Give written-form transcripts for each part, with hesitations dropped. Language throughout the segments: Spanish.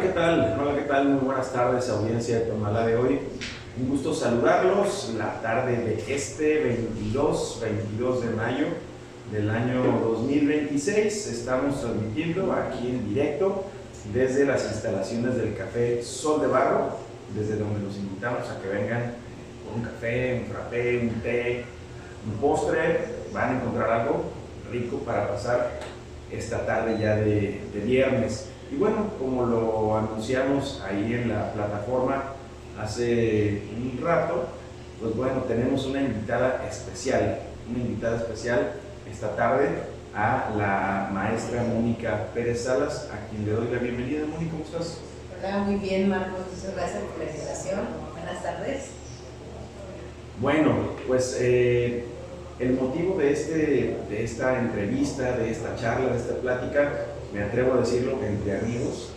¿qué tal? Hola, ¿qué tal? Muy buenas tardes, audiencia de Tonalá de hoy. Un gusto saludarlos la tarde de este 22 de mayo del año 2026. Estamos transmitiendo aquí en directo desde las instalaciones del Café Sol de Barro, desde donde los invitamos a que vengan por un café, un frappé, un té, un postre. Van a encontrar algo rico para pasar esta tarde ya de viernes. Y bueno, como lo anunciamos ahí en la plataforma hace un rato, pues bueno, tenemos una invitada especial esta tarde, a la maestra Mónica Pérez Salas, a quien le doy la bienvenida. Mónica, ¿cómo estás? Hola, muy bien, Marcos, muchas gracias por la invitación. Buenas tardes. Bueno, pues el motivo de esta entrevista, de esta charla, de esta plática, me atrevo a decirlo entre amigos,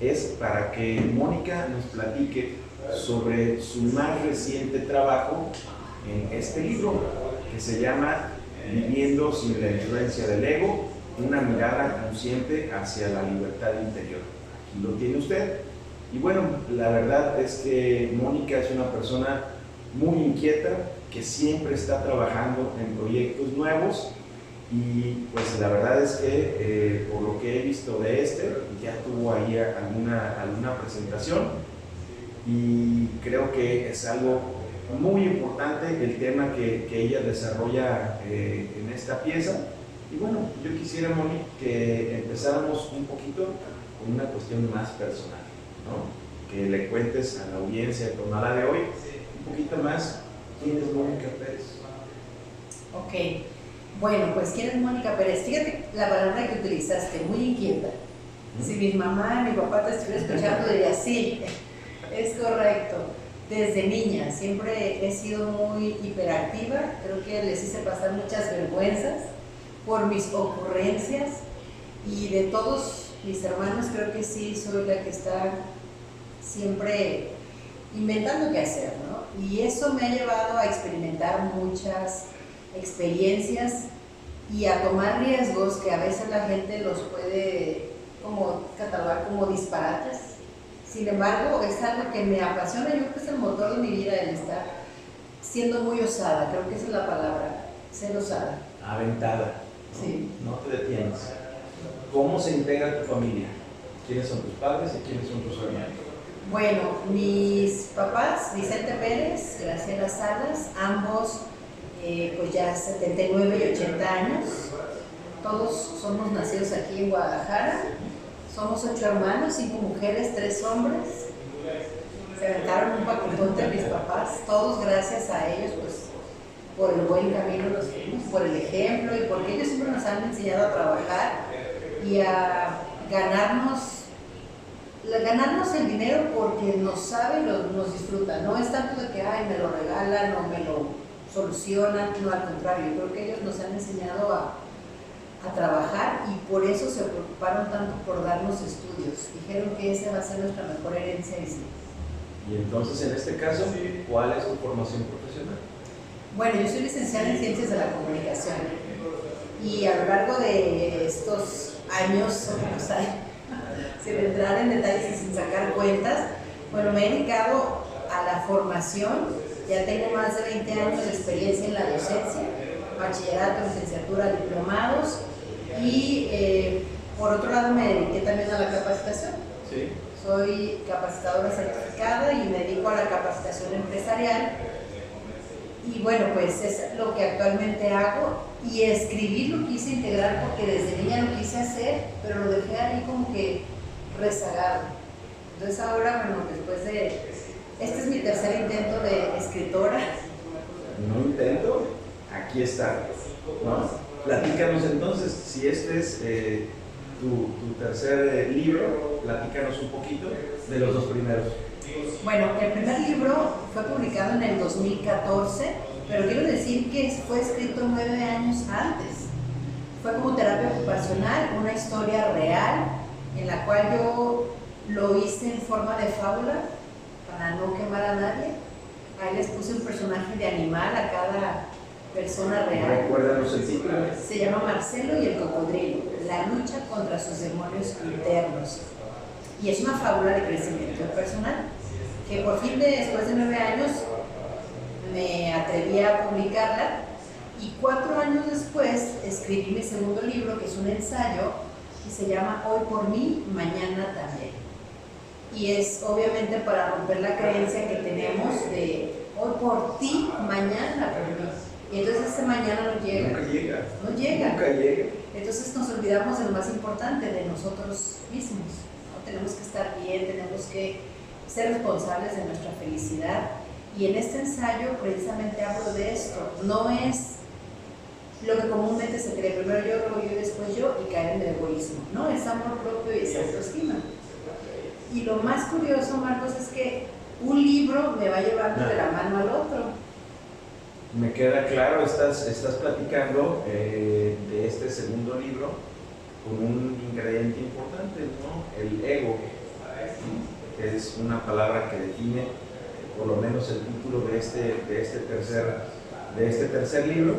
es para que Mónica nos platique sobre su más reciente trabajo en este libro, que se llama Viviendo sin la influencia del ego, una mirada consciente hacia la libertad interior. Aquí lo tiene usted. Y bueno, la verdad es que Mónica es una persona muy inquieta, que siempre está trabajando en proyectos nuevos, y pues la verdad es que por lo que he visto de ya tuvo ahí alguna presentación, y creo que es algo muy importante el tema que ella desarrolla en esta pieza. Y bueno, yo quisiera, Moni, que empezáramos un poquito con una cuestión más personal, ¿no? Que le cuentes a la audiencia de Tonalá de hoy un poquito más quién es Mónica Pérez. Ok, bueno, pues ¿quién es Mónica Pérez? Fíjate la palabra que utilizaste, muy inquieta. Si mi mamá y mi papá te estuvieran escuchando, diría sí, es correcto. Desde niña siempre he sido muy hiperactiva, creo que les hice pasar muchas vergüenzas por mis ocurrencias, y de todos mis hermanos creo que sí soy la que está siempre inventando qué hacer, ¿no? Y eso me ha llevado a experimentar muchas experiencias y a tomar riesgos que a veces la gente los puede como catalogar como disparates. Sin embargo, es algo que me apasiona. Yo creo que es el motor de mi vida, el estar siendo muy osada. Creo que esa es la palabra, ser osada. Aventada, ¿no? Sí. No te detienes. ¿Cómo se integra tu familia? ¿Quiénes son tus padres y quiénes son tus hermanos? Bueno, mis papás, Vicente Pérez, Graciela Salas, ambos pues ya 79 y 80 años. Todos somos nacidos aquí en Guadalajara. Somos 8 hermanos, 5 mujeres, 3 hombres. Se aventaron un paquetote mis papás, todos gracias a ellos, pues por el buen camino los fuimos, por el ejemplo, y porque ellos siempre nos han enseñado a trabajar y a ganarnos el dinero porque nos sabe y nos disfruta. No es tanto de que ay, me lo regalan o me lo solucionan, no, al contrario, yo creo que ellos nos han enseñado a trabajar, y por eso se preocuparon tanto por darnos estudios. Dijeron que esa va a ser nuestra mejor herencia. Y entonces, en este caso, ¿cuál es tu formación profesional? Bueno, yo soy licenciada en Ciencias de la Comunicación, y a lo largo de estos años, o sea, sin entrar en detalles y sin sacar cuentas, bueno, me he dedicado a la formación. Ya tengo más de 20 años de experiencia en la docencia, bachillerato, licenciatura, diplomados, y por otro lado me dediqué también a la capacitación. Sí. Soy capacitadora certificada y me dedico a la capacitación empresarial, y bueno, pues es lo que actualmente hago. Y escribir lo quise integrar porque desde niña lo quise hacer, pero lo dejé ahí como que rezagado. Entonces ahora, bueno, después de... Este es mi tercer intento de escritora. No intento, aquí está, ¿no? Platícanos entonces, si este es tu tercer libro, platícanos un poquito de los dos primeros. Bueno, el primer libro fue publicado en el 2014, pero quiero decir que fue escrito 9 años antes. Fue como terapia ocupacional, una historia real, en la cual yo lo hice en forma de fábula, para no quemar a nadie. Ahí les puse un personaje de animal a cada persona real. Recuérdanos el título. Se llama Marcelo y el cocodrilo, la lucha contra sus demonios internos. y es una fábula de crecimiento personal, que por fin después de 9 años me atreví a publicarla, y 4 años después escribí mi segundo libro, que es un ensayo, y se llama Hoy por mí, mañana también. Y es obviamente para romper la creencia que tenemos de hoy por ti, mañana por mí. Y entonces ese mañana no llega. Nunca llega. No llega. Nunca llega. Entonces nos olvidamos de lo más importante, de nosotros mismos, ¿no? Tenemos que estar bien, tenemos que ser responsables de nuestra felicidad. Y en este ensayo precisamente hablo de esto. No es lo que comúnmente se cree, primero yo, luego yo, después yo, y caer en el egoísmo. No, es amor propio y es autoestima. Y lo más curioso, Marcos, es que un libro me va llevando de la mano al otro. Me queda claro, estás platicando de este segundo libro con un ingrediente importante, ¿no? El ego, que es una palabra que define por lo menos el título de este tercer libro.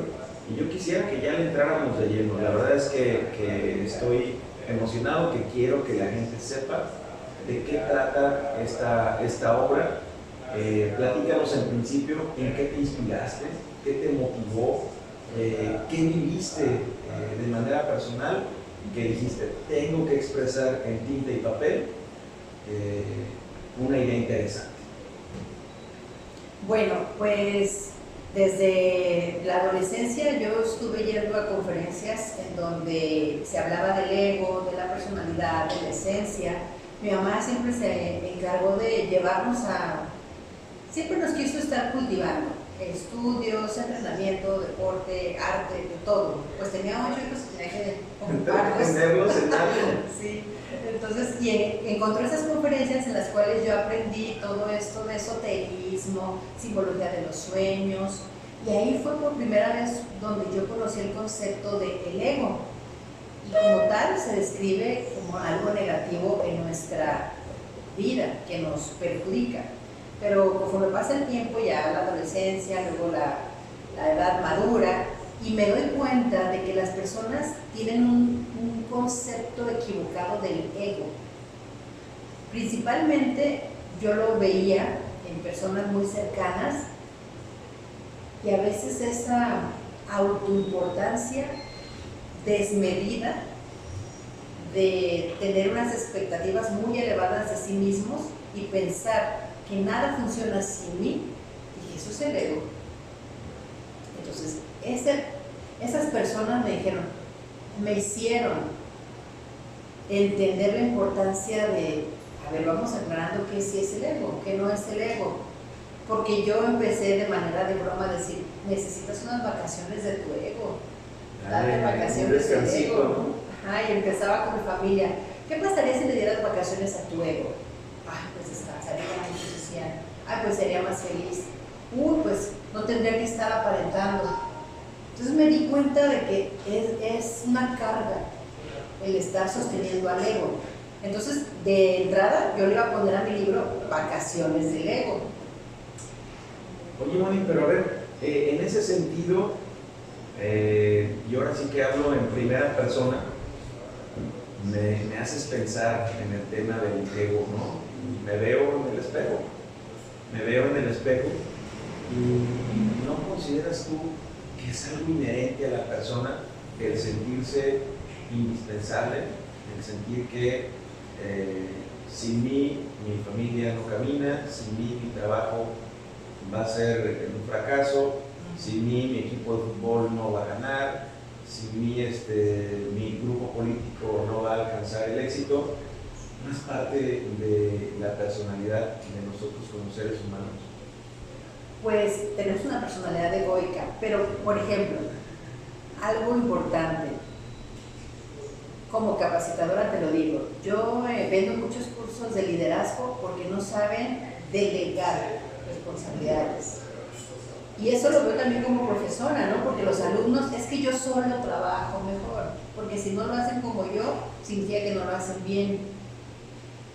Y yo quisiera que ya le entráramos de lleno. La verdad es que estoy emocionado, que quiero que la gente sepa de qué trata esta obra. Platícanos en principio en qué te inspiraste, qué te motivó, qué viviste de manera personal, que dijiste, tengo que expresar en tinta y papel una idea interesante. Bueno, pues desde la adolescencia yo estuve yendo a conferencias en donde se hablaba del ego, de la personalidad, de la esencia. Mi mamá siempre se encargó de llevarnos siempre nos quiso estar cultivando, estudios, entrenamiento, deporte, arte, de todo. Pues tenía 8 hijos y tenía que ocuparlos. Entenderlos en algo. Sí, entonces, encontré esas conferencias en las cuales yo aprendí todo esto de esoterismo, simbología de los sueños, y ahí fue por primera vez donde yo conocí el concepto de el ego. Y como tal se describe como algo negativo en nuestra vida, que nos perjudica. Pero conforme pasa el tiempo, ya la adolescencia, luego la edad madura, y me doy cuenta de que las personas tienen un concepto equivocado del ego. Principalmente yo lo veía en personas muy cercanas, y a veces esa autoimportancia desmedida de tener unas expectativas muy elevadas de sí mismos y pensar que nada funciona sin mí, y eso es el ego. Entonces, esas personas me hicieron entender la importancia de, a ver, vamos aclarando qué sí es el ego, qué no es el ego. Porque yo empecé de manera de broma a decir, necesitas unas vacaciones de tu ego, dale vacaciones del ego, ¿no? Ajá, y empezaba con mi familia, ¿qué pasaría si le dieras vacaciones a tu ego? Ay, pues descansaría, muchos decían, ay, pues sería más feliz. Pues no tendría que estar aparentando. Entonces me di cuenta de que es una carga el estar sosteniendo al ego. Entonces, de entrada, yo le iba a poner a mi libro Vacaciones del Ego. Oye, Moni, pero a ver, en ese sentido, y ahora sí que hablo en primera persona, me haces pensar en el tema del ego, ¿no? Me veo en el espejo, y ¿no consideras tú que es algo inherente a la persona el sentirse indispensable, el sentir que sin mí mi familia no camina, sin mí mi trabajo va a ser un fracaso, sin mí mi equipo de fútbol no va a ganar, sin mí mi grupo político no va a alcanzar el éxito? ¿No es parte de la personalidad de nosotros como seres humanos? Pues tenemos una personalidad egoica, pero por ejemplo, algo importante, como capacitadora te lo digo, yo vendo muchos cursos de liderazgo porque no saben delegar responsabilidades. Y eso lo veo también como profesora, ¿no? Porque los alumnos, es que yo solo trabajo mejor, porque si no lo hacen como yo, significa que no lo hacen bien.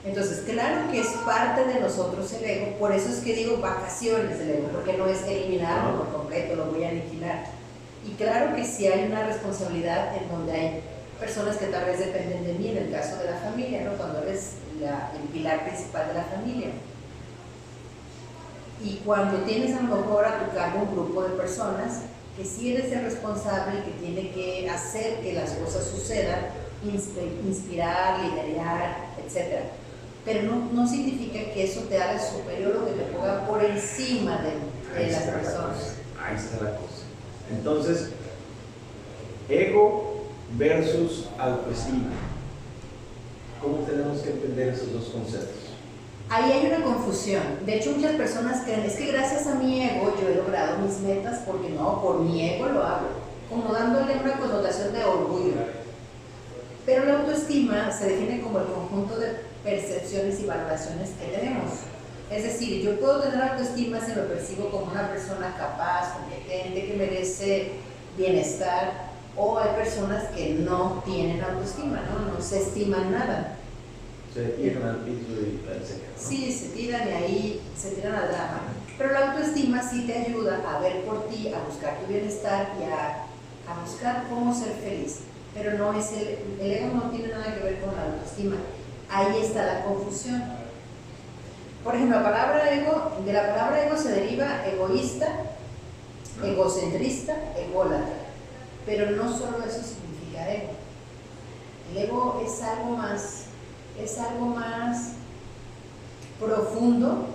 Entonces, claro que es parte de nosotros el ego, por eso es que digo vacaciones del ego, porque no es eliminarlo por completo, lo voy a aniquilar. Y claro que sí hay una responsabilidad en donde hay personas que tal vez dependen de mí, en el caso de la familia, ¿no? Cuando eres el pilar principal de la familia. Y cuando tienes a lo mejor a tu cargo un grupo de personas que sí eres el responsable, que tiene que hacer que las cosas sucedan, inspirar, liderar, etc. Pero no significa que eso te haga superior o que te ponga por encima de las personas. Ahí está la cosa. Entonces, ego versus autoestima. ¿Cómo tenemos que entender esos dos conceptos? Ahí hay una confusión. De hecho, muchas personas creen, es que gracias a mi ego yo he logrado mis metas, porque no, por mi ego lo hago, como dándole una connotación de orgullo. Pero la autoestima se define como el conjunto de percepciones y valoraciones que tenemos. Es decir, yo puedo tener autoestima si me percibo como una persona capaz, competente, que merece bienestar, o hay personas que no tienen autoestima, no se estiman nada. Se tiran al piso y se quedan, ¿no? Sí, se tiran y ahí se tiran al drama. Pero la autoestima sí te ayuda a ver por ti, a buscar tu bienestar y a buscar cómo ser feliz. Pero no es el ego no tiene nada que ver con la autoestima. Ahí está la confusión. Por ejemplo, de la palabra ego se deriva egoísta, egocentrista, ególatra. Pero no solo eso significa ego. El ego es algo más profundo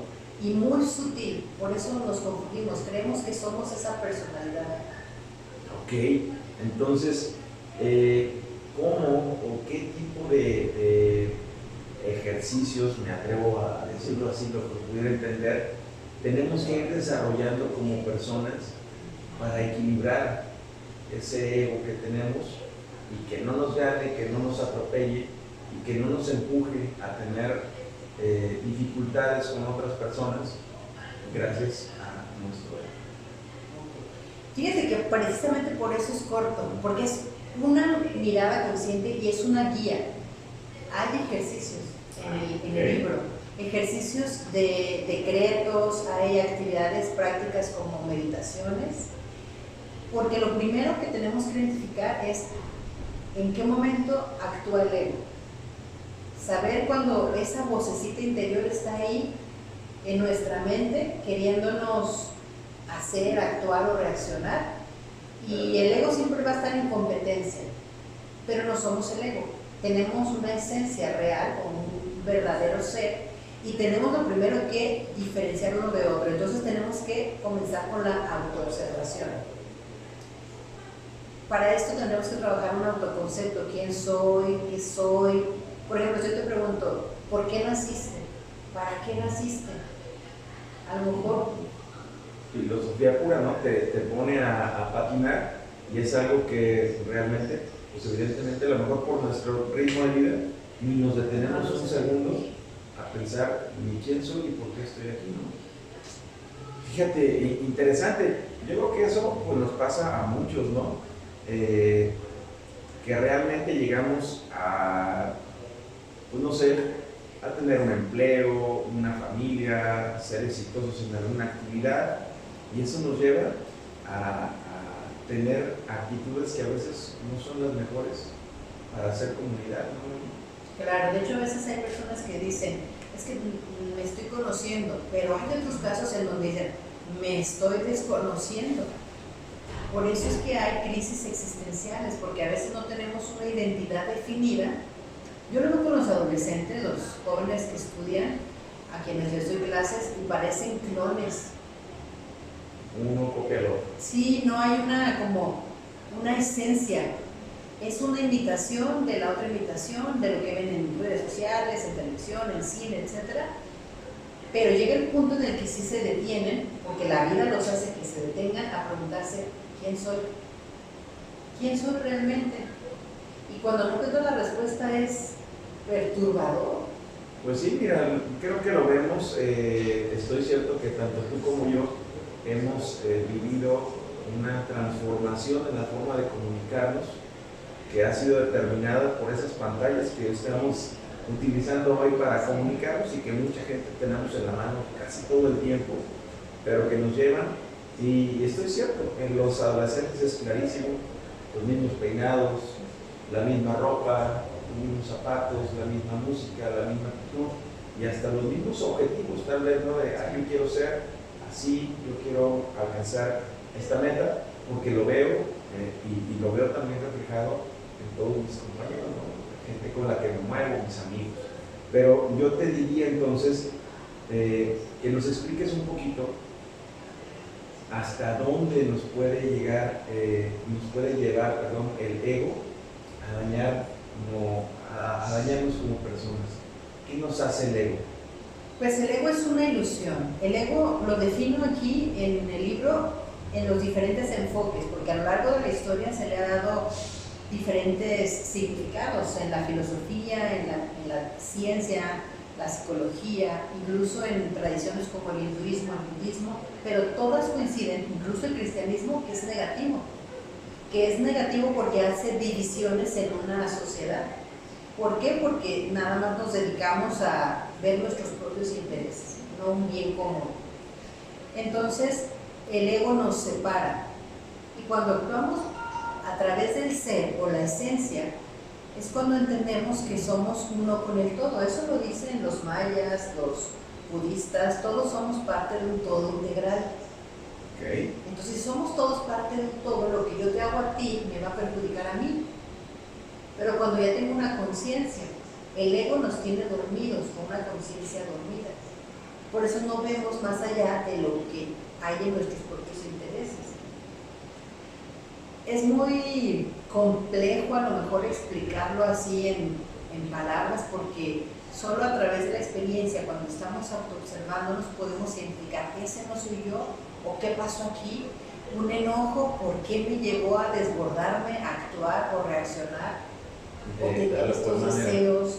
y muy sutil. Por eso nos confundimos, creemos que somos esa personalidad. Ok, entonces, ¿cómo o qué tipo de ejercicios, me atrevo a decirlo así, lo que pudiera entender, tenemos que ir desarrollando como personas para equilibrar ese ego que tenemos y que no nos gane, que no nos atropelle y que no nos empuje a tener dificultades con otras personas gracias a nuestro ego? Fíjate que precisamente por eso es corto, porque es una mirada consciente y es una guía. Hay ejercicios en el libro, ejercicios de decretos, hay actividades prácticas como meditaciones, porque lo primero que tenemos que identificar es en qué momento actúa el ego. Saber cuando esa vocecita interior está ahí en nuestra mente queriéndonos hacer, actuar o reaccionar, y el ego siempre va a estar en competencia, pero no somos el ego, tenemos una esencia real o un verdadero ser y tenemos lo primero que diferenciar uno de otro. Entonces tenemos que comenzar con la autoobservación. Para esto tendremos que trabajar un autoconcepto: quién soy, qué soy. Por ejemplo, yo te pregunto, ¿por qué naciste? ¿Para qué naciste? A lo mejor filosofía pura, ¿no? Te pone a patinar, y es algo que realmente, pues evidentemente, a lo mejor por nuestro ritmo de vida, ni nos detenemos un segundo a pensar ni quién soy y por qué estoy aquí, ¿no? Fíjate, interesante. Yo creo que eso pues, nos pasa a muchos, ¿no? Que realmente llegamos a, pues no sé, a tener un empleo, una familia, ser exitosos en alguna actividad, y eso nos lleva a tener actitudes que a veces no son las mejores para hacer comunidad, ¿no? Claro, de hecho a veces hay personas que dicen, es que me estoy conociendo, pero hay otros casos en donde dicen, me estoy desconociendo. Por eso es que hay crisis existenciales, porque a veces no tenemos una identidad definida. Yo lo veo con los adolescentes, los jóvenes que estudian, a quienes les doy clases, y parecen clones. Uno copia al otro. Sí, no hay una esencia. Es una imitación de la otra imitación, de lo que ven en redes sociales, en televisión, en cine, etc. Pero llega el punto en el que sí se detienen, porque la vida los hace que se detengan a preguntarse, ¿quién soy? ¿Quién soy realmente? Y cuando no encuentro la respuesta es perturbador. Pues sí, mira, creo que lo vemos, estoy cierto que tanto tú como yo hemos vivido una transformación en la forma de comunicarnos que ha sido determinada por esas pantallas que estamos utilizando hoy para comunicarnos y que mucha gente tenemos en la mano casi todo el tiempo, pero que nos llevan, y estoy cierto, en los adolescentes es clarísimo, los mismos peinados, la misma ropa, los mismos zapatos, la misma música, la misma actitud y hasta los mismos objetivos, tal vez, ¿no? De, yo quiero ser así, yo quiero alcanzar esta meta, porque lo veo y lo veo también reflejado en todos mis compañeros, ¿no? Gente con la que me muevo, mis amigos. Pero yo te diría entonces que nos expliques un poquito hasta dónde nos puede llegar, llevar, el ego a dañarnos como personas. ¿Qué nos hace el ego? Pues el ego es una ilusión. El ego lo defino aquí en el libro en los diferentes enfoques, porque a lo largo de la historia se le ha dado diferentes significados en la filosofía, en la ciencia, la psicología, incluso en tradiciones como el hinduismo, el budismo, pero todas coinciden, incluso el cristianismo, que es negativo porque hace divisiones en una sociedad. ¿Por qué? Porque nada más nos dedicamos a ver nuestros propios intereses, no un bien común. Entonces, el ego nos separa, y cuando actuamos a través del ser o la esencia, es cuando entendemos que somos uno con el todo. Eso lo dicen los mayas, los budistas, todos somos parte de un todo integral. Okay. Entonces, si somos todos parte de un todo, lo que yo te hago a ti me va a perjudicar a mí. Pero cuando ya tengo una conciencia, el ego nos tiene dormidos, con una conciencia dormida. Por eso no vemos más allá de lo que hay en nuestros propios intereses. Es muy complejo a lo mejor explicarlo así en palabras, porque solo a través de la experiencia, cuando estamos autoobservándonos, podemos identificar: ese no soy yo, o qué pasó aquí, un enojo, ¿por qué me llevó a desbordarme, a actuar o reaccionar? O tener estos deseos.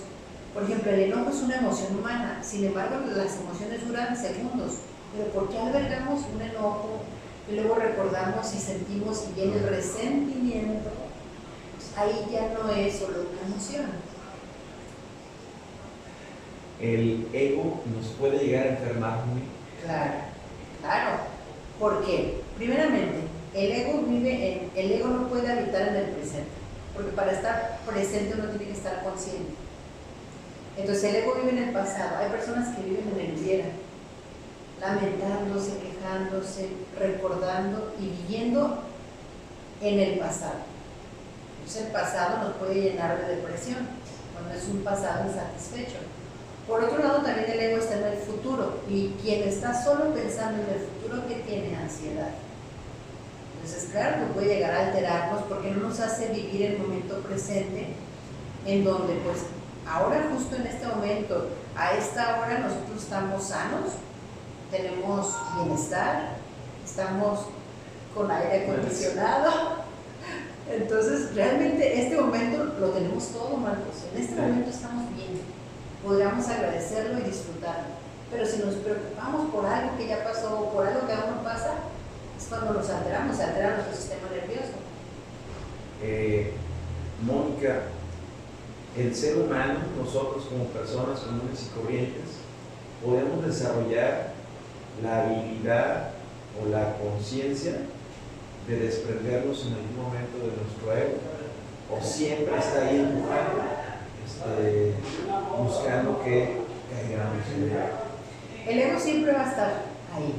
Por ejemplo, el enojo es una emoción humana, sin embargo las emociones duran segundos, pero ¿por qué albergamos un enojo y luego recordamos y sentimos y viene el resentimiento? Pues ahí ya no es solo una emoción. El ego nos puede llegar a enfermar muy. Claro. ¿Por qué? Primeramente, el ego no puede habitar en el presente, porque para estar presente uno tiene que estar consciente. Entonces el ego vive en el pasado. Hay personas que viven en el hubiera, lamentándose, quejándose, recordando y viviendo en el pasado. Entonces el pasado nos puede llenar de depresión, cuando es un pasado insatisfecho. Por otro lado, también el ego está en el futuro, y quien está solo pensando en el futuro, que tiene ansiedad. Entonces, claro, que puede llegar a alterarnos porque no nos hace vivir el momento presente, en donde pues ahora, justo en este momento, a esta hora, nosotros estamos sanos, tenemos bienestar, estamos con aire acondicionado. Entonces, realmente este momento lo tenemos todo, Marcos. En este momento estamos bien, podríamos agradecerlo y disfrutarlo. Pero si nos preocupamos por algo que ya pasó o por algo que aún no pasa, es cuando nos alteramos, se altera nuestro sistema nervioso. Mónica, el ser humano, nosotros como personas comunes y corrientes, podemos desarrollar la habilidad o la conciencia de desprendernos en algún momento de nuestro ego, o siempre está ahí empujando, buscando que caigamos en él. El ego siempre va a estar ahí,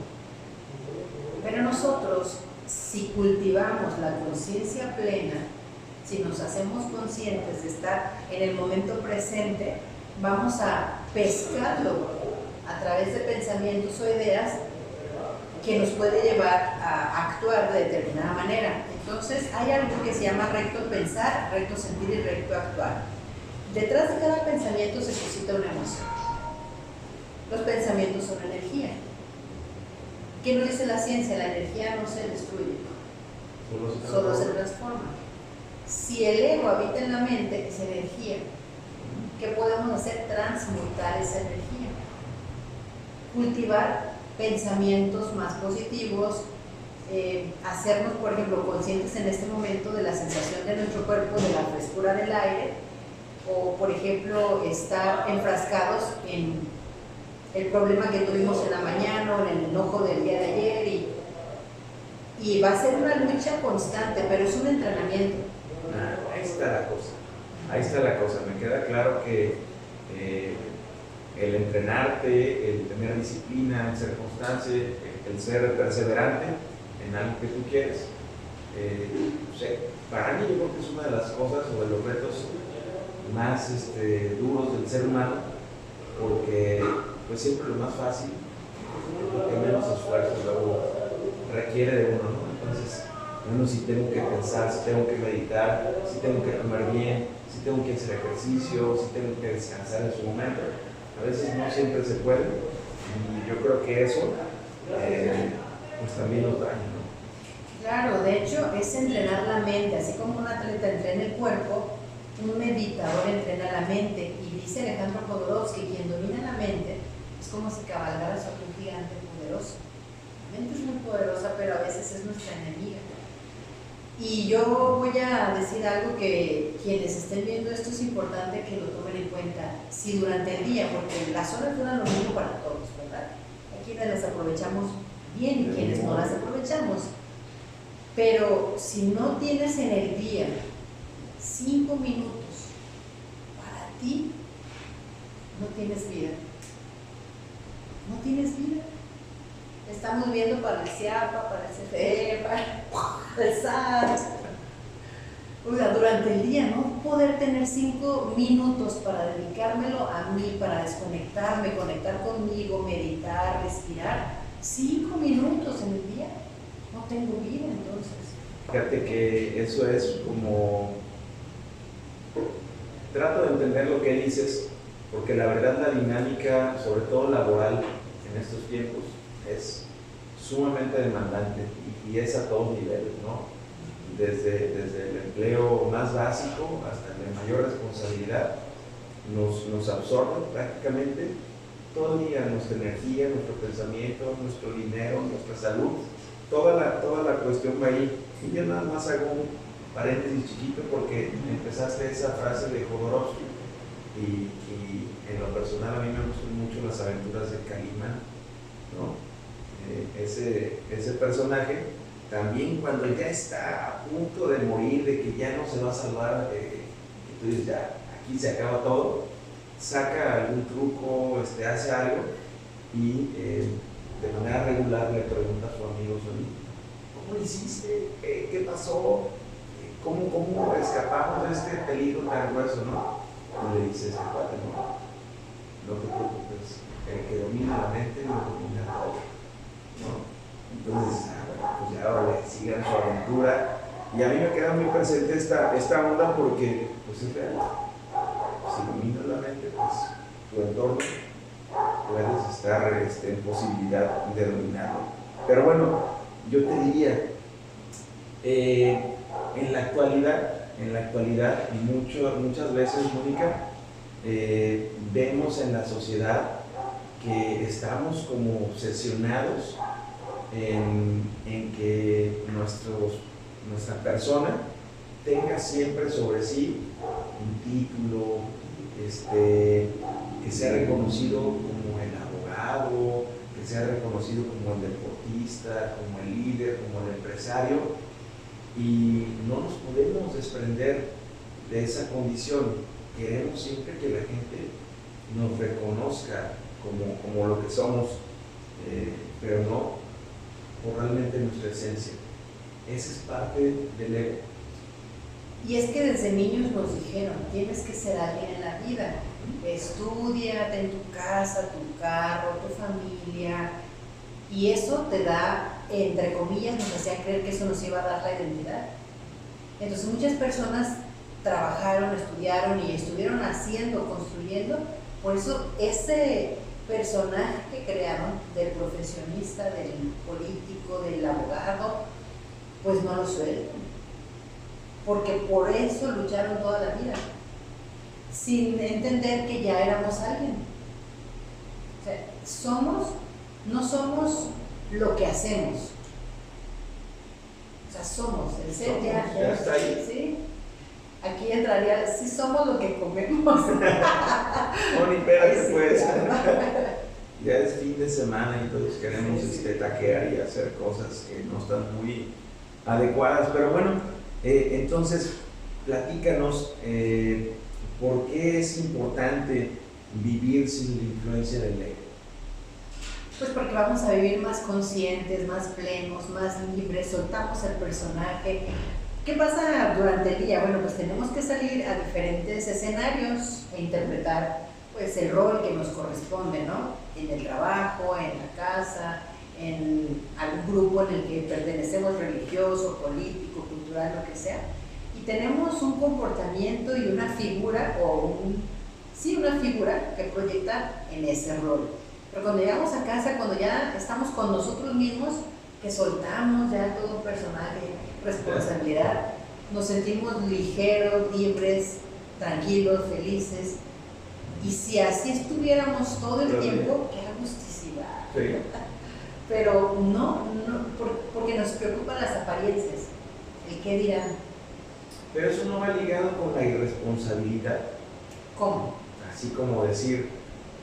pero nosotros, si cultivamos la conciencia plena, si nos hacemos conscientes de estar en el momento presente, vamos a pescarlo a través de pensamientos o ideas que nos puede llevar a actuar de determinada manera. Entonces, hay algo que se llama recto pensar, recto sentir y recto actuar. Detrás de cada pensamiento se suscita una emoción. Los pensamientos son energía. ¿Qué nos dice la ciencia? La energía no se destruye, solo se transforma. Si el ego habita en la mente, es energía. ¿Qué podemos hacer? Transmutar esa energía. Cultivar pensamientos más positivos, hacernos, por ejemplo, conscientes en este momento de la sensación de nuestro cuerpo, de la frescura del aire, o, por ejemplo, estar enfrascados en el problema que tuvimos en la mañana o en el enojo del día de ayer, y va a ser una lucha constante, pero es un entrenamiento. Ahí está la cosa. ahí está la cosa. Me queda claro que el entrenarte, el tener disciplina, el ser constante, el ser perseverante en algo que tú quieres, no sé, para mí yo creo que es una de las cosas o de los retos más duros del ser humano, porque pues siempre lo más fácil es lo que menos esfuerzo luego requiere de uno, ¿no? Entonces, uno sí tengo que pensar, sí tengo que meditar, sí tengo que comer bien, sí tengo que hacer ejercicio, sí tengo que descansar en su momento. A veces no siempre se puede, y yo creo que eso pues también nos daña, ¿no? Claro, de hecho es entrenar la mente, así como un atleta entrena el cuerpo, un meditador entrena la mente. Y dice Alejandro Jodorowsky, quien domina la mente es como si cabalgara sobre un gigante poderoso. La mente es muy poderosa, pero a veces es nuestra enemiga. Y yo voy a decir algo que quienes estén viendo esto es importante que lo tomen en cuenta. Si durante el día, porque las horas duran lo mismo para todos, ¿verdad? Hay quienes las aprovechamos bien y quienes no las aprovechamos. Pero si no tienes en el día 5 minutos para ti, no tienes vida. No tienes vida. Estamos viendo para el CIAPA, para el CFE, para el SAT. O sea, durante el día, no poder tener 5 minutos para dedicármelo a mí, para desconectarme, conectar conmigo, meditar, respirar. 5 minutos en el día. No tengo vida, entonces. Fíjate que eso es como... Trato de entender lo que dices, porque la verdad la dinámica, sobre todo laboral, en estos tiempos, es sumamente demandante y es a todos niveles, ¿no? Desde el empleo más básico hasta el de mayor responsabilidad, nos absorbe prácticamente todo el día nuestra energía, nuestro pensamiento, nuestro dinero, nuestra salud, toda la cuestión va ahí. Y yo nada más hago un paréntesis chiquito porque empezaste esa frase de Jodorowsky y en lo personal a mí me gustan mucho las aventuras de Calimán, ¿no? Ese personaje también cuando ya está a punto de morir, de que ya no se va a salvar, que tú dices ya, aquí se acaba todo, saca algún truco, hace algo y de manera regular le pregunta a su amigo Sony, ¿cómo lo hiciste? ¿Qué pasó? ¿Cómo escapamos de este peligro tan grueso, no? Y le dice cuate, no te preocupes, el que domina la mente no domina todo, ¿no? Entonces, pues ya ahora sigan su aventura. Y a mí me queda muy presente esta onda porque, pues es real. Si dominas la mente, pues tu entorno puedes estar en posibilidad de dominarlo. Pero bueno, yo te diría, en la actualidad muchas veces, Mónica, vemos en la sociedad que estamos como obsesionados en que nuestra persona tenga siempre sobre sí un título, que sea reconocido como el abogado, que sea reconocido como el deportista, como el líder, como el empresario, y no nos podemos desprender de esa condición. Queremos siempre que la gente nos reconozca como lo que somos, pero no por realmente nuestra esencia. Esa es parte del ego. Y es que desde niños nos dijeron, tienes que ser alguien en la vida. Estudia, ten tu casa, tu carro, tu familia. Y eso te da, entre comillas, nos hacía creer que eso nos iba a dar la identidad. Entonces muchas personas trabajaron, estudiaron y estuvieron haciendo, construyendo. Por eso ese personaje que crearon del profesionista, del político, del abogado, pues no lo sueltan. Porque por eso lucharon toda la vida, sin entender que ya éramos alguien. O sea, no somos lo que hacemos. O sea, somos, el ser ya está ahí. ¿sí? Aquí entraría, sí somos lo que comemos. Moni, espérate pues. Ya es fin de semana y todos queremos taquear y hacer cosas que no están muy adecuadas, pero bueno, entonces platícanos ¿por qué es importante vivir sin la influencia del ego? Pues porque vamos a vivir más conscientes, más plenos, más libres, soltamos el personaje. ¿Qué pasa durante el día? Bueno, pues tenemos que salir a diferentes escenarios e interpretar pues el rol que nos corresponde, ¿no? En el trabajo, en la casa, en algún grupo en el que pertenecemos, religioso, político, cultural, lo que sea. Y tenemos un comportamiento y una figura, una figura que proyectar en ese rol. Pero cuando llegamos a casa, cuando ya estamos con nosotros mismos, que soltamos ya todo personaje, responsabilidad, nos sentimos ligeros, libres, tranquilos, felices. Y si así estuviéramos todo el tiempo, qué agusticidad. Sí. Pero porque nos preocupan las apariencias, el qué dirán. Pero eso no va ligado con la irresponsabilidad. ¿Cómo? Así como decir,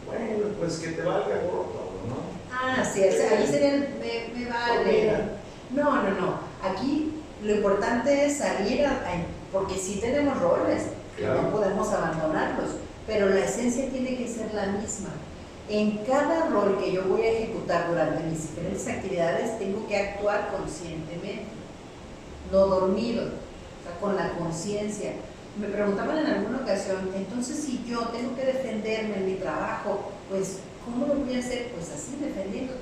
bueno, pues que te valga gorro todo, ¿no? Ah, sí, ahí sería el me vale. No. Aquí lo importante es salir porque sí tenemos roles, claro. No podemos abandonarlos, pero la esencia tiene que ser la misma. En cada rol que yo voy a ejecutar durante mis diferentes actividades, tengo que actuar conscientemente, no dormido, o sea, con la conciencia. Me preguntaban en alguna ocasión, entonces si yo tengo que defenderme en mi trabajo, pues ¿cómo lo voy a hacer? Pues así, defendiéndote,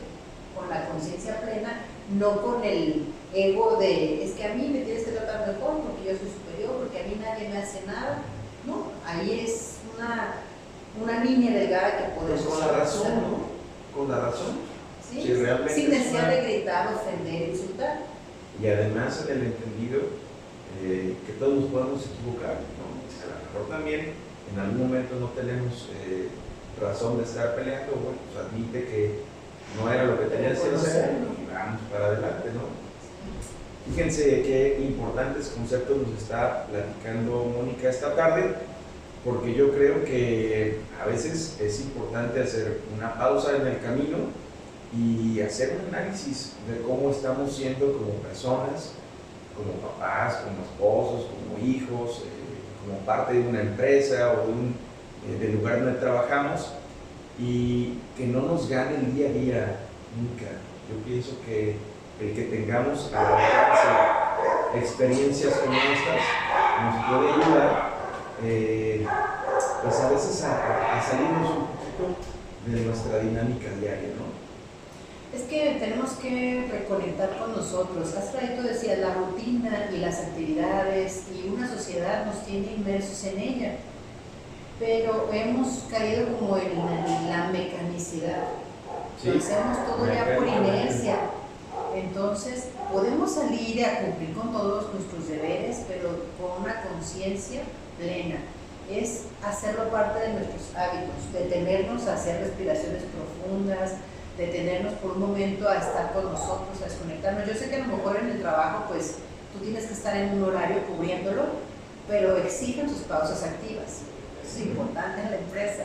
con la conciencia plena, no con el ego de, es que a mí me tienes que tratar mejor porque yo soy superior, porque a mí nadie me hace nada. No, ahí es una línea delgada que podemos pues con la razón, ¿no? Con la razón. ¿Sí? Si realmente sin necesidad de gritar, ofender, insultar. Y además en el entendido que todos nos podemos equivocar, ¿no? O sea, a lo mejor también en algún momento no tenemos razón de estar peleando, bueno, pues admite que no era lo que tenías que hacer y vamos para adelante, ¿no? Fíjense qué importantes conceptos nos está platicando Mónica esta tarde, porque yo creo que a veces es importante hacer una pausa en el camino y hacer un análisis de cómo estamos siendo como personas, como papás, como esposos, como hijos, como parte de una empresa o del lugar donde trabajamos, y que no nos gane el día a día nunca. Yo pienso que el que tengamos al alcance experiencias como estas nos puede ayudar pues a veces a salirnos un poquito de nuestra dinámica diaria, ¿no? Es que tenemos que reconectar con nosotros. Hace ratito decía, la rutina y las actividades y una sociedad nos tiene inmersos en ella, pero hemos caído como en la mecanicidad. Sí. Lo hacemos todo ya por inercia. Entonces, podemos salir a cumplir con todos nuestros deberes, pero con una conciencia plena. Es hacerlo parte de nuestros hábitos, detenernos a hacer respiraciones profundas, detenernos por un momento a estar con nosotros, a desconectarnos. Yo sé que a lo mejor en el trabajo, pues, tú tienes que estar en un horario cubriéndolo, pero exigen sus pausas activas. Eso es importante en la empresa.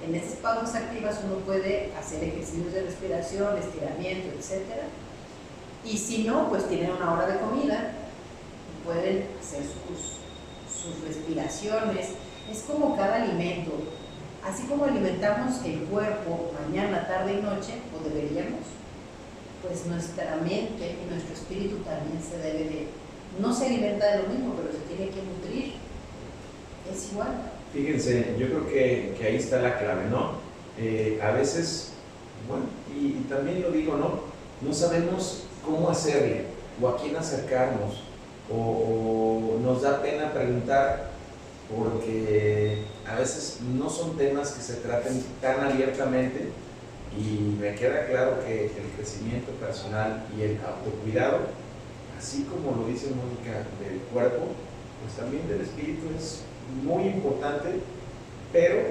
En esas pausas activas uno puede hacer ejercicios de respiración, estiramiento, etc. Y si no, pues tienen una hora de comida y pueden hacer sus respiraciones. Es como cada alimento. Así como alimentamos el cuerpo mañana, tarde y noche, o deberíamos, pues nuestra mente y nuestro espíritu también se debe de, no se alimenta de lo mismo, pero se tiene que nutrir. Es igual. Fíjense, yo creo que ahí está la clave, ¿no? A veces, bueno, y también lo digo, ¿no? No sabemos cómo hacerle, o a quién acercarnos, o nos da pena preguntar, porque a veces no son temas que se traten tan abiertamente, y me queda claro que el crecimiento personal y el autocuidado, así como lo dice Mónica del cuerpo, pues también del espíritu es muy importante, pero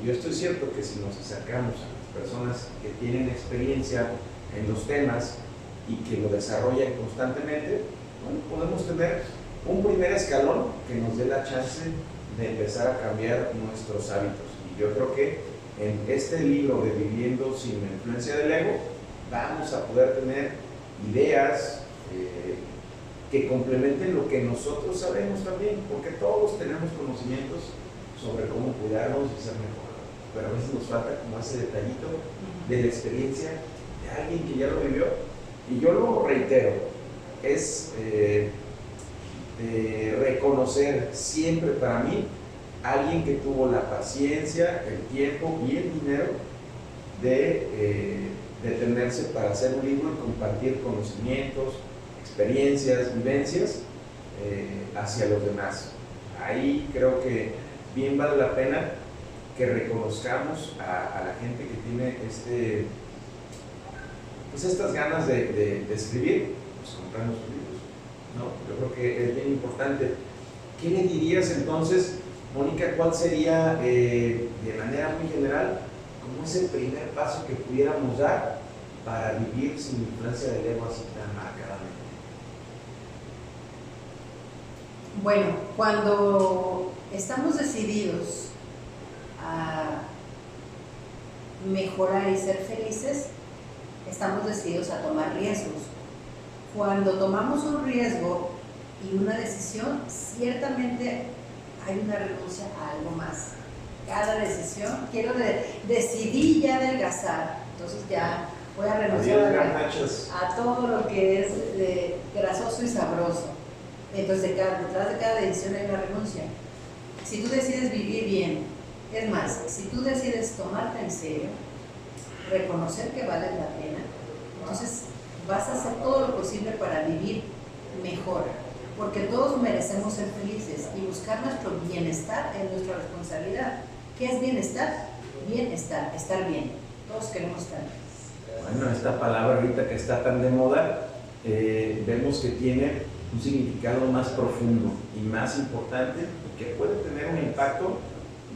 yo estoy cierto que si nos acercamos a las personas que tienen experiencia en los temas y que lo desarrollan constantemente, bueno, podemos tener un primer escalón que nos dé la chance de empezar a cambiar nuestros hábitos. Y yo creo que en este libro de Viviendo sin la influencia del ego vamos a poder tener ideas que complementen lo que nosotros sabemos también, porque todos tenemos conocimientos sobre cómo cuidarnos y ser mejor. Pero a veces nos falta como ese detallito de la experiencia de alguien que ya lo vivió. Y yo lo reitero, es reconocer siempre para mí alguien que tuvo la paciencia, el tiempo y el dinero de detenerse para hacer un libro y compartir conocimientos, experiencias, vivencias hacia los demás. Ahí creo que bien vale la pena que reconozcamos a la gente que tiene pues estas ganas de escribir, pues comprar nuestros libros, ¿no? Yo creo que es bien importante. ¿Qué le dirías entonces, Mónica, cuál sería de manera muy general como ese primer paso que pudiéramos dar para vivir sin influencia del ego así tan marcadamente? Bueno, cuando estamos decididos a mejorar y ser felices, estamos decididos a tomar riesgos. Cuando tomamos un riesgo y una decisión, ciertamente hay una renuncia a algo más. Cada decisión, decidí ya adelgazar, entonces ya voy a renunciar a todo lo que es grasoso y sabroso. Entonces detrás de cada decisión hay una renuncia. Si tú decides vivir bien, es más, si tú decides tomarte en serio, reconocer que vale la pena, entonces vas a hacer todo lo posible para vivir mejor, porque todos merecemos ser felices y buscar nuestro bienestar es nuestra responsabilidad. ¿Qué es bienestar? Bienestar, estar bien. Todos queremos estar bien. Bueno, esta palabra ahorita que está tan de moda, vemos que tiene un significado más profundo y más importante, que puede tener un impacto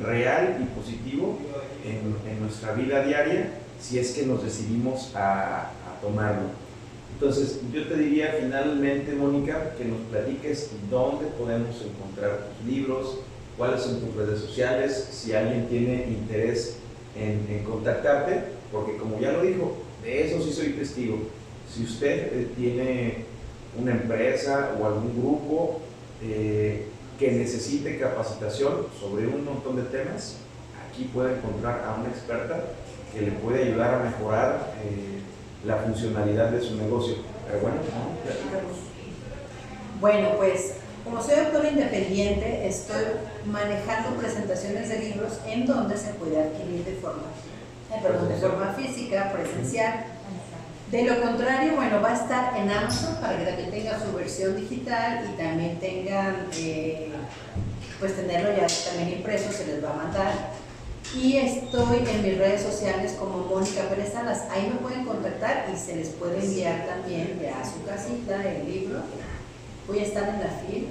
real y positivo en nuestra vida diaria si es que nos decidimos a tomarlo. Entonces, yo te diría finalmente, Mónica, que nos platiques dónde podemos encontrar tus libros, cuáles son tus redes sociales, si alguien tiene interés en contactarte, porque como ya lo dijo, de eso sí soy testigo. Si usted tiene una empresa o algún grupo que necesite capacitación sobre un montón de temas, aquí puede encontrar a una experta que le puede ayudar a mejorar la funcionalidad de su negocio. Pero bueno, platícanos. Bueno, pues como soy autora independiente, estoy manejando presentaciones de libros en donde se puede adquirir de forma física, presencial. De lo contrario, bueno, va a estar en Amazon para que también tenga su versión digital y también tengan, pues tenerlo ya también impreso, se les va a mandar. Y estoy en mis redes sociales como Mónica Pérez Salas. Ahí me pueden contactar y se les puede enviar también ya a su casita el libro. Voy a estar en la FIL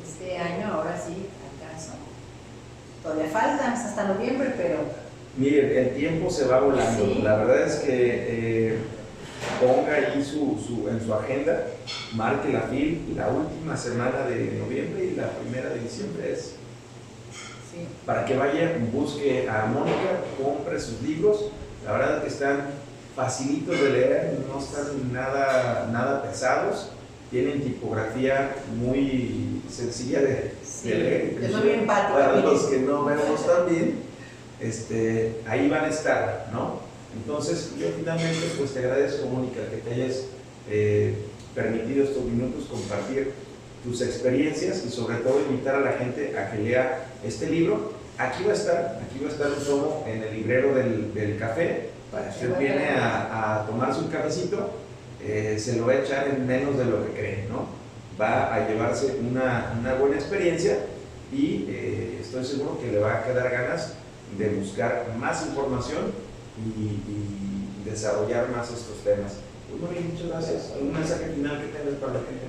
este año, ahora sí alcanzo. Todavía falta, hasta noviembre, pero... Mire, el tiempo se va volando. Sí. La verdad es que ponga ahí en su agenda, marque la FIL la última semana de noviembre y la primera de diciembre es. Para que vaya, busque a Mónica, compre sus libros. La verdad es que están facilitos de leer, no están nada pesados, tienen tipografía muy sencilla de leer. Es muy empática. Para los que no vemos tan bien, ahí van a estar, ¿no? Entonces, yo finalmente pues te agradezco, Mónica, que te hayas permitido estos minutos compartir tus experiencias y sobre todo invitar a la gente a que lea este libro. Aquí va a estar un tomo en el librero del café, para que usted viene a tomarse un cafecito, se lo va a echar en menos de lo que cree, ¿no? Va a llevarse una buena experiencia y estoy seguro que le va a quedar ganas de buscar más información y desarrollar más estos temas. Muy bien, muchas gracias. ¿Algún mensaje final que tengas para la gente?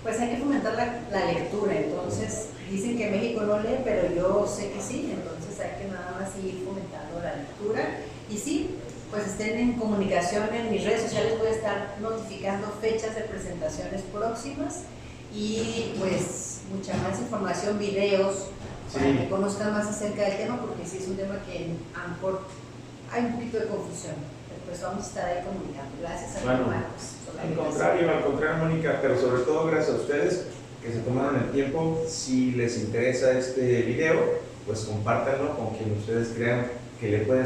Pues hay que fomentar la lectura, entonces dicen que México no lee, pero yo sé que sí, entonces hay que nada más seguir fomentando la lectura y sí, pues estén en comunicación en mis redes sociales, voy a estar notificando fechas de presentaciones próximas y pues mucha más información, videos, para que conozcan más acerca del tema, porque sí es un tema que a lo mejor hay un poquito de confusión. Pues vamos a estar ahí comunicando. Gracias a Marcos. Al contrario, Mónica, pero sobre todo gracias a ustedes que se tomaron el tiempo. Si les interesa este video, pues compártanlo con quien ustedes crean que le puede